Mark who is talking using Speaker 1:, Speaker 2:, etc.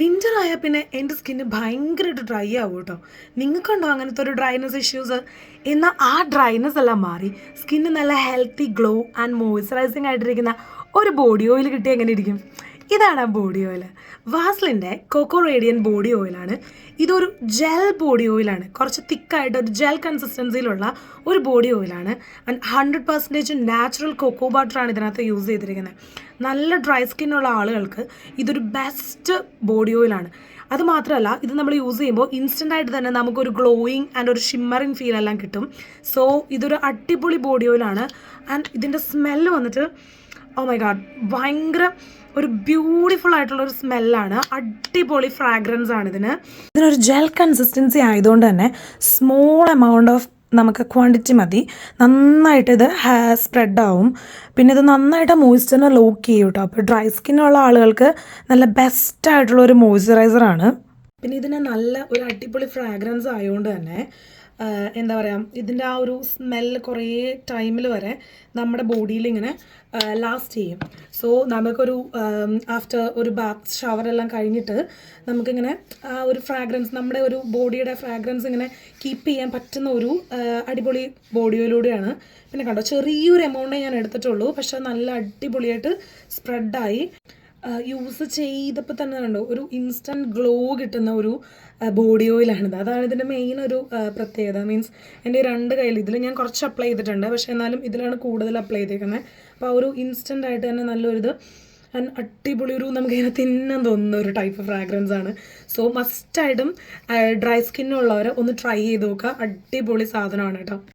Speaker 1: Winter ആയാൽ പിന്നെ എൻ്റെ സ്കിന്ന് ഭയങ്കരമായിട്ട് ഡ്രൈ ആവും കേട്ടോ. നിങ്ങൾക്കുണ്ടോ അങ്ങനത്തെ ഒരു ഡ്രൈനെസ് ഇഷ്യൂസ്? എന്നാൽ ആ ഡ്രൈനെസ് എല്ലാം മാറി സ്കിന്ന് നല്ല ഹെൽത്തി ഗ്ലോ ആൻഡ് മോയ്സ്ചറൈസിങ് ആയിട്ടിരിക്കുന്ന ഒരു ബോഡി ഓയിൽ കിട്ടി എങ്ങനെ ഇരിക്കും? ഇതാണ് ആ ബോഡി ഓയിൽ. വാസ്ലിൻ്റെ കോക്കോ റേഡിയൻ ബോഡി ഓയിലാണ്. ഇതൊരു ജെൽ ബോഡി ഓയിലാണ്. കുറച്ച് തിക്കായിട്ട് ഒരു ജെൽ കൺസിസ്റ്റൻസിയിലുള്ള ഒരു ബോഡി ഓയിലാണ്. ആൻഡ് 100% നാച്ചുറൽ കൊക്കോ ബട്ടറാണ് ഇതിനകത്ത് യൂസ് ചെയ്തിരിക്കുന്നത്. നല്ല ഡ്രൈ സ്കിന്നുള്ള ആളുകൾക്ക് ഇതൊരു ബെസ്റ്റ് ബോഡി ഓയിലാണ്. അത് മാത്രമല്ല, ഇത് നമ്മൾ യൂസ് ചെയ്യുമ്പോൾ ഇൻസ്റ്റൻ്റായിട്ട് തന്നെ നമുക്കൊരു ഗ്ലോയിങ് ആൻഡ് ഒരു ഷിമ്മറിങ് ഫീൽ എല്ലാം കിട്ടും. സോ ഇതൊരു അടിപൊളി ബോഡി ഓയിലാണ്. ആൻഡ് ഇതിൻ്റെ സ്മെല്ല് വന്നിട്ട് ഓ മൈ ഗാഡ്, ഭയങ്കര ഒരു ബ്യൂട്ടിഫുൾ ആയിട്ടുള്ള ഒരു സ്മെല്ലാണ്. അടിപൊളി ഫ്രാഗ്രൻസ് ആണ് ഇതിനൊരു ജെൽ കൺസിസ്റ്റൻസി ആയതുകൊണ്ട് തന്നെ സ്മോൾ എമൗണ്ട് ഓഫ് നമുക്ക് ക്വാണ്ടിറ്റി മതി, നന്നായിട്ട് ഇത് സ്പ്രെഡ് ആവും. പിന്നെ ഇത് നന്നായിട്ട് മോയ്സ്ചറിനെ ലോക്ക് ചെയ്യും കേട്ടോ. അപ്പോൾ ഡ്രൈ സ്കിന്നുള്ള ആളുകൾക്ക് നല്ല ബെസ്റ്റ് ആയിട്ടുള്ള ഒരു മോയ്സ്ചറൈസറാണ്. പിന്നെ ഇതിന് നല്ല ഒരു അടിപൊളി ഫ്രാഗ്രൻസ് ആയതുകൊണ്ട് തന്നെ എന്താ പറയുക, ഇതിൻ്റെ ആ ഒരു സ്മെല്ല് കുറേ ടൈമിൽ വരെ നമ്മുടെ ബോഡിയിൽ ഇങ്ങനെ ലാസ്റ്റ് ചെയ്യും. സോ നമുക്കൊരു ആഫ്റ്റർ ഒരു ബാത്ത് ഷവറെല്ലാം കഴിഞ്ഞിട്ട് നമുക്കിങ്ങനെ ആ ഒരു ഫ്രാഗ്രൻസ്, നമ്മുടെ ഒരു ബോഡിയുടെ ഫ്രാഗ്രൻസ് ഇങ്ങനെ കീപ്പ് ചെയ്യാൻ പറ്റുന്ന ഒരു അടിപൊളി ബോഡി ഓയിലൂടെയാണ്. പിന്നെ കണ്ടോ, ചെറിയൊരു എമൗണ്ടേ ഞാൻ എടുത്തിട്ടുള്ളൂ, പക്ഷെ നല്ല അടിപൊളിയായിട്ട് സ്പ്രെഡായി. യൂസ് ചെയ്തപ്പോൾ തന്നെ കണ്ടോ ഒരു ഇൻസ്റ്റൻറ്റ് ഗ്ലോ കിട്ടുന്ന ഒരു ബോഡി ഓയിലാണിത്. അതാണ് ഇതിൻ്റെ മെയിൻ ഒരു പ്രത്യേകത. മീൻസ് എൻ്റെ രണ്ട് കയ്യിൽ ഇതിൽ ഞാൻ കുറച്ച് അപ്ലൈ ചെയ്തിട്ടുണ്ട്, പക്ഷേ എന്നാലും ഇതിലാണ് കൂടുതൽ അപ്ലൈ ചെയ്തേക്കുന്നത്. അപ്പോൾ ആ ഒരു ഇൻസ്റ്റൻ്റ് ആയിട്ട് തന്നെ നല്ലൊരിത് അടിപൊളി ഒരു നമുക്കിങ്ങനെ തിന്നാൻ തോന്നുന്ന ഒരു ടൈപ്പ് ഫ്രാഗ്രൻസ് ആണ്. സോ മസ്റ്റായിട്ടും ഡ്രൈ സ്കിന്നുള്ളവർ ഒന്ന് ട്രൈ ചെയ്ത് നോക്കുക. അടിപൊളി സാധനമാണ് കേട്ടോ.